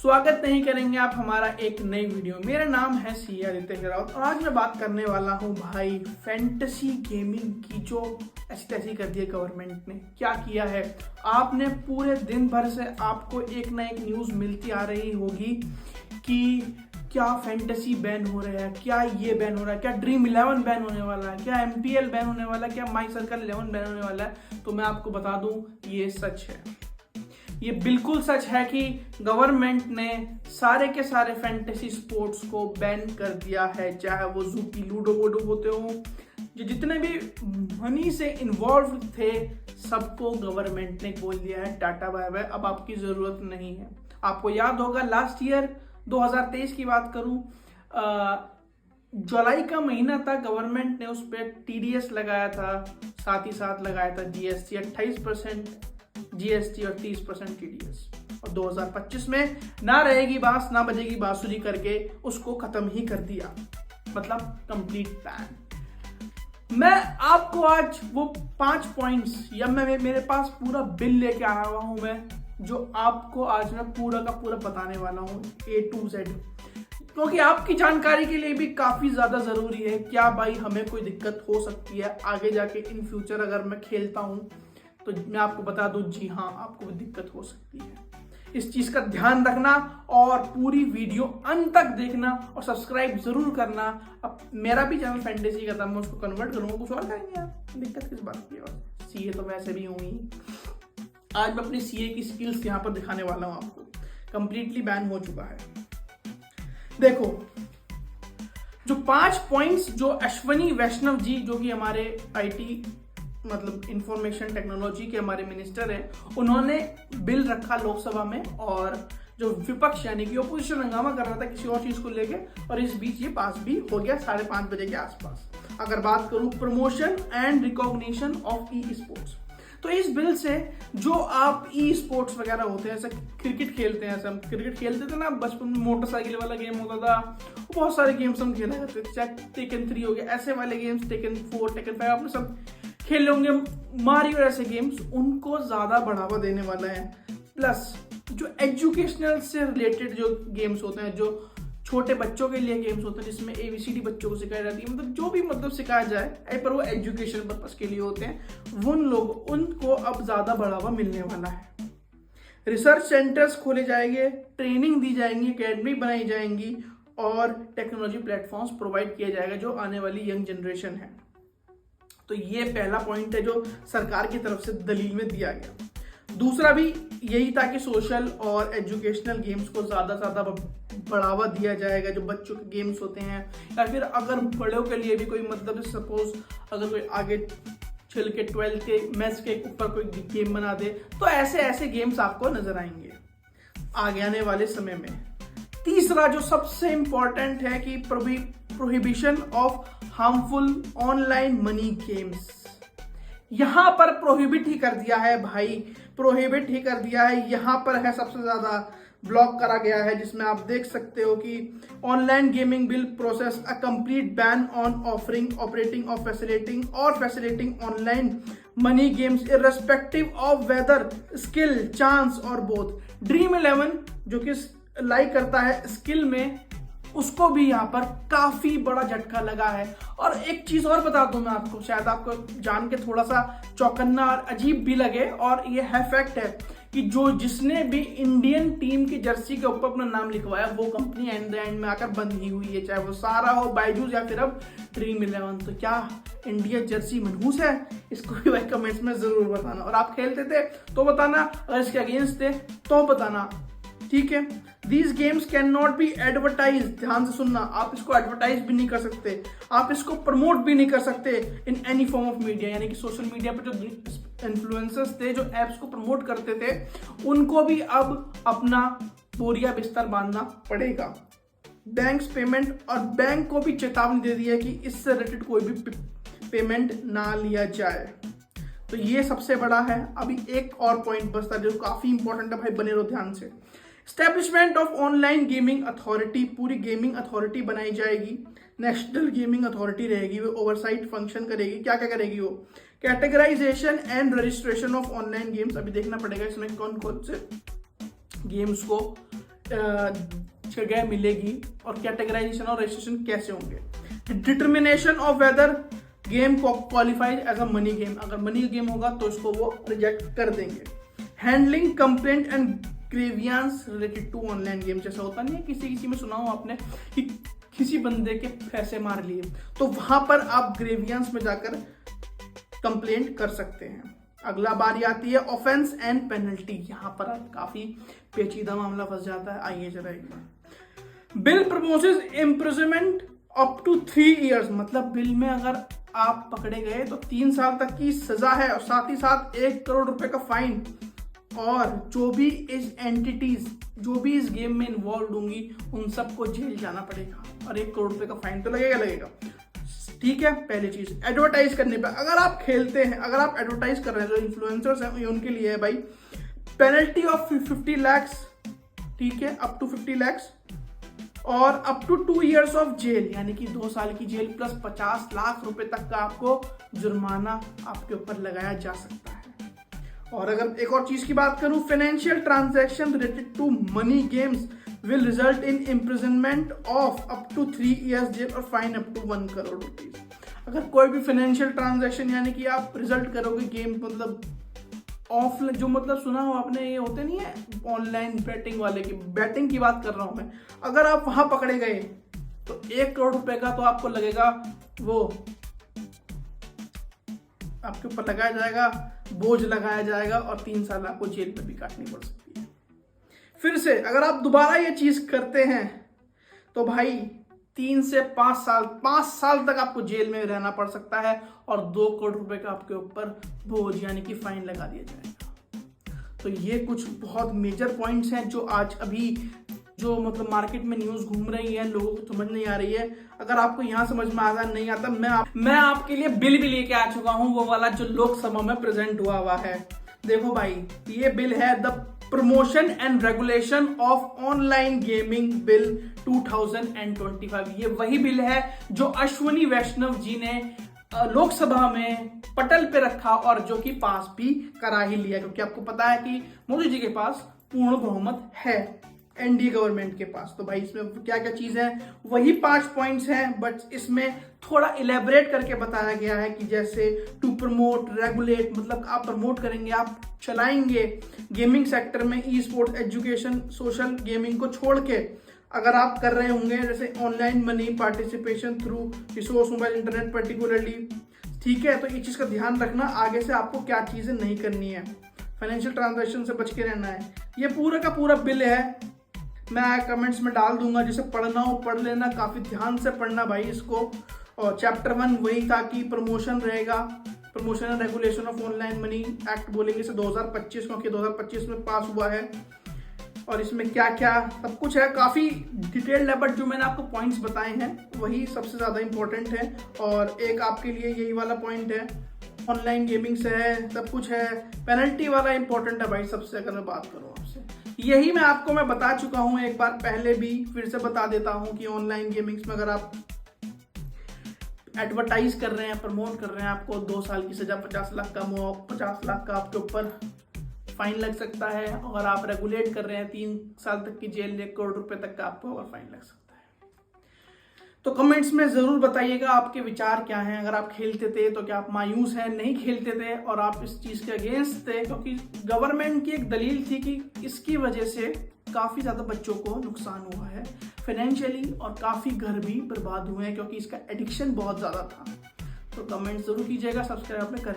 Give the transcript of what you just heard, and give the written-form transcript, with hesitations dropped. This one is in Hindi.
स्वागत नहीं करेंगे आप हमारा एक नई वीडियो। मेरा नाम है सी आदित्य राउत और आज मैं बात करने वाला हूँ भाई फैंटेसी गेमिंग की, जो ऐसी तैसी कर दी है गवर्नमेंट ने। क्या किया है, आपने पूरे दिन भर से आपको एक ना एक न्यूज़ मिलती आ रही होगी कि क्या फैंटेसी बैन हो रहा है, क्या ये बैन हो रहा है, क्या ड्रीम 11 बैन होने वाला है, क्या MPL बैन होने वाला है, क्या माई सर्कल 11 बैन होने वाला है। तो मैं आपको बता दूं ये सच है, ये बिल्कुल सच है कि गवर्नमेंट ने सारे के सारे फैंटेसी स्पोर्ट्स को बैन कर दिया है। चाहे वो ज़ूपी लूडो वूडो होते हो, जो जितने भी मनी से इन्वॉल्व थे सबको गवर्नमेंट ने बोल दिया है टाटा बाय बाय, अब आपकी ज़रूरत नहीं है। आपको याद होगा लास्ट ईयर 2023 की बात करूं, जुलाई का महीना था, गवर्नमेंट ने उस पर TDS लगाया था, साथ ही साथ लगाया था GST 28% GST और 30% TDS। और 2025 में ना रहेगी बांस ना बजेगी बांसुरी करके उसको खत्म ही कर दिया, मतलब कंप्लीट बैन। मैं आपको आज वो 5 पॉइंट्स या मेरे पास पूरा बिल लेके आया हुआ हूं मैं, जो आपको आज मैं पूरा का पूरा बताने वाला हूं A to Z, क्योंकि आपकी जानकारी के लिए भी काफी ज्यादा जरूरी है। क्या भाई हमें कोई दिक्कत हो सकती है आगे जाके इन फ्यूचर अगर मैं खेलता हूं, तो मैं आपको बता दूं जी हाँ, आपको दिक्कत हो सकती है। इस चीज का ध्यान रखना और पूरी वीडियो अंत तक देखना और सब्सक्राइब जरूर करना। अब मेरा भी चैनल फैंटेसी का था, मैं उसको कन्वर्ट करूंगा, कुछ और करेंगे यार, दिक्कत किस बात की। और CA तो वैसे भी हूँ ही। आज मैं अपनी CA की स्किल्स यहाँ पर दिखाने वाला हूँ आपको। कंप्लीटली बैन हो चुका है। देखो, जो 5 पॉइंट्स जो अश्वनी वैष्णव जी, जो कि हमारे IT मतलब इंफॉर्मेशन टेक्नोलॉजी के हमारे मिनिस्टर हैं, उन्होंने बिल रखा लोकसभा में, और जो विपक्ष यानी कि ओपोजिशन हंगामा कर रहा था किसी और चीज को लेके, और इस बीच ये पास भी हो गया 5:30 बजे के आसपास। अगर बात करूं प्रमोशन एंड रिकॉग्निशन ऑफ E-स्पोर्ट्स, तो इस बिल से जो आप E-स्पोर्ट्स वगैरह होते हैं, जैसे क्रिकेट खेलते हैं, हम क्रिकेट खेलते थे ना बचपन में, मोटरसाइकिल वाला गेम होता था, बहुत सारे गेम्स हम खेला करते थे, चाहे टेकन 3 हो गया, ऐसे वाले गेम्स, टेकन 4 टेकन 5 आपने सब खेले होंगे, मारियो ऐसे गेम्स, उनको ज्यादा बढ़ावा देने वाला है। प्लस जो एजुकेशनल से रिलेटेड जो गेम्स होते हैं, जो छोटे बच्चों के लिए गेम्स होते हैं, जिसमें ABCD बच्चों को सिखाई जाती है, मतलब जो भी मतलब सिखाया जाए, पर वो एजुकेशन पर्पस के लिए होते हैं, उनको अब ज्यादा बढ़ावा मिलने वाला है। रिसर्च सेंटर्स खोले जाएंगे, ट्रेनिंग दी जाएंगी, एकेडमी बनाई जाएंगी और टेक्नोलॉजी प्लेटफॉर्म्स प्रोवाइड किया जाएगा जो आने वाली यंग जनरेशन है। तो ये पहला पॉइंट है जो सरकार की तरफ से दलील में दिया गया। दूसरा भी यही था कि सोशल और एजुकेशनल गेम्स को ज्यादा बढ़ावा दिया जाएगा, जो बच्चों के गेम्स होते हैं, या फिर अगर बड़ों के लिए भी कोई मतलब सपोज अगर कोई आगे चल के 12 के मैथ्स के ऊपर कोई गेम बना दे, तो ऐसे गेम्स आपको नजर आएंगे आगे आने वाले समय में। तीसरा जो सबसे इंपॉर्टेंट है कि prohibition of harmful online money games, यहां पर प्रोहिबिट ही कर दिया है भाई, प्रोहिबिट ही कर दिया है। यहां पर है सबसे ज्यादा ब्लॉक करा गया है, जिसमें आप देख सकते हो कि online gaming bill process a complete ban on offering, operating और facilitating online money games irrespective of whether skill chance और बोथ। ड्रीम 11 जो कि लाइक करता है स्किल में, उसको भी यहाँ पर काफी बड़ा झटका लगा है। और एक चीज और बता दूं मैं आपको, शायद आपको जान के थोड़ा सा चौकन्ना और अजीब भी लगे, और ये है फैक्ट है कि जिसने भी इंडियन टीम की जर्सी के ऊपर अपना नाम लिखवाया, वो कंपनी एंड में आकर बंद ही हुई है, चाहे वो सारा हो, बायजूस या फिर अब ड्रीम 11। तो क्या इंडिया जर्सी मनहूस है? इसको भी भाई कमेंट्स में जरूर बताना। और आप खेलते थे तो बताना, अगर इसके अगेंस्ट थे तो बताना, ठीक है। These games cannot be advertised, ध्यान से सुनना, आप इसको एडवर्टाइज भी नहीं कर सकते, आप इसको प्रमोट भी नहीं कर सकते in any form of media, यानी कि सोशल मीडिया पर जो इन्फ्लुएंसर्स थे, जो एप्स को प्रमोट करते थे, उनको भी अब अपना बोरिया बिस्तर बांधना पड़ेगा। बैंक्स पेमेंट, और बैंक को भी चेतावनी दे दी है कि इससे रिलेटेड कोई भी पेमेंट ना लिया जाए। तो ये सबसे बड़ा है। अभी एक और पॉइंट बचता है जो काफी इंपॉर्टेंट है भाई, बने रहो ध्यान से। Establishment of online gaming authority, पूरी गेमिंग अथॉरिटी बनाई जाएगी, नेशनल गेमिंग अथॉरिटी रहेगी, वो ओवरसाइट फंक्शन करेगी। क्या क्या करेगी वो? Categorisation and registration of online games, अभी देखना पड़ेगा इसमें कौन कौन से गेम्स को जगह मिलेगी और कैटेगराइजेशन और रजिस्ट्रेशन कैसे होंगे। Determination of whether game qualifies as a money game, अगर मनी गेम होगा तो इसको वो रिजेक्ट कर देंगे। Handling complaint and grievance related to online game, जैसा होता नहीं है किसी में सुना हो आपने कि किसी बंदे के पैसे मार लिए, तो वहां पर आप ग्रेवियंस में जाकर कंप्लेंट कर सकते हैं। अगला बारी आती है ऑफेंस एंड पेनल्टी, यहां पर काफी पेचीदा मामला फंस जाता है। आइए जरा एक बार, bill proposes imprisonment up to 3 years, मतलब बिल में अगर आप पकड़े गए तो 3 साल तक की सजा है और साथ ही साथ 1 करोड़ रुपए का फाइन, और जो भी इस एंटिटीज जो भी इस गेम में इन्वॉल्व होंगी उन सबको जेल जाना पड़ेगा और 1 करोड़ रुपए का फाइन तो लगेगा। ठीक है, पहली चीज एडवर्टाइज करने पे, अगर आप खेलते हैं, अगर आप एडवर्टाइज कर रहे हैं, जो इन्फ्लुएंसर्स हैं ये उनके लिए है भाई, पेनल्टी ऑफ 50 lakhs, ठीक है, अप टू 50 lakhs और up to 2 years of jail, यानी कि 2 साल की जेल प्लस 50 लाख रुपए तक का आपको जुर्माना आपके ऊपर लगाया जा सकता है। और अगर एक और चीज की बात करूं, financial transaction related to money games will result in imprisonment of up to 3 years jail और fine up to 1 crore rupees. अगर कोई भी फाइनेंशियल ट्रांजैक्शन यानी कि आप रिजल्ट करोगे गेम, मतलब ऑफलाइन, जो मतलब सुना हो आपने, ये होते नहीं है ऑनलाइन बैटिंग वाले की, बैटिंग की बात कर रहा हूं मैं, अगर आप वहां पकड़े गए तो 1 करोड़ रुपए का तो आपको लगेगा, वो आपके ऊपर लगाया जाएगा, बोझ लगाया जाएगा और 3 साल आपको जेल में भी काटनी पड़ सकती है। फिर से अगर आप दोबारा ये चीज करते हैं तो भाई 3 से 5 साल तक आपको जेल में रहना पड़ सकता है और 2 करोड़ रुपए का आपके ऊपर बोझ यानी कि फाइन लगा दिया जाएगा। तो ये कुछ बहुत मेजर पॉइंट्स हैं जो आज अभी जो मतलब मार्केट में न्यूज घूम रही है, लोगों को समझ नहीं आ रही है। अगर आपको यहाँ समझ में आता नहीं आता, मैं आपके लिए बिल भी लेके आ चुका हूँ, वो वाला जो लोकसभा में प्रेजेंट हुआ है। देखो भाई, ये बिल है the promotion and regulation of online gaming bill 2025। ये वही बिल है जो अश्विनी वैष्णव जी ने लोकसभा में पटल पे रखा और जो कि पास भी करा ही लिया, क्योंकि आपको पता है कि मोदी जी के पास पूर्ण बहुमत है एनडीए गवर्नमेंट के पास। तो भाई इसमें क्या क्या चीज है, वही 5 पॉइंट्स हैं, बट इसमें थोड़ा इलेबोरेट करके बताया गया है कि जैसे टू प्रमोट रेगुलेट, मतलब आप प्रमोट करेंगे, आप चलाएंगे गेमिंग सेक्टर में e sports, education, social gaming को छोड़ के अगर आप कर रहे होंगे, जैसे online money participation through resource mobile internet particularly, ठीक है, तो ये चीज का ध्यान रखना आगे से आपको क्या चीजें नहीं करनी है, फाइनेंशियल ट्रांजैक्शन से बच के रहना है। ये पूरा का पूरा बिल है, मैं कमेंट्स में डाल दूंगा, जिसे पढ़ना हो पढ़ लेना, काफी ध्यान से पढ़ना भाई इसको। और चैप्टर 1 वही था कि प्रमोशन रहेगा, promotion and regulation of online money act बोलेंगे इसे 2025, क्योंकि 2025 में पास हुआ है और इसमें क्या क्या सब कुछ है, काफी डिटेल्ड है, बट जो मैंने आपको पॉइंट्स बताए हैं वही सबसे ज्यादा इंपॉर्टेंट है। और एक आपके लिए यही वाला पॉइंट है, ऑनलाइन गेमिंग से है, सब कुछ है, पेनल्टी वाला इंपॉर्टेंट है भाई सबसे, अगर मैं बात करूँ आपसे। यही मैं बता चुका हूं एक बार पहले भी, फिर से बता देता हूं कि ऑनलाइन गेमिंग्स में अगर आप एडवर्टाइज कर रहे हैं, प्रमोट कर रहे हैं, आपको 2 साल की सजा, 50 लाख का आपके ऊपर फाइन लग सकता है। और आप रेगुलेट कर रहे हैं, 3 साल तक की जेल, 1 करोड़ रुपए तक का आपको और फाइन लग सकता है। तो कमेंट्स में जरूर बताइएगा आपके विचार क्या हैं। अगर आप खेलते थे तो क्या आप मायूस हैं, नहीं खेलते थे और आप इस चीज के अगेंस्ट थे, क्योंकि गवर्नमेंट की एक दलील थी कि इसकी वजह से काफी ज्यादा बच्चों को नुकसान हुआ है फाइनेंशियली और काफी घर भी बर्बाद हुए हैं, क्योंकि इसका एडिक्शन बहुत ज्यादा था। तो कमेंट जरूर कीजिएगा, सब्सक्राइब आपने कर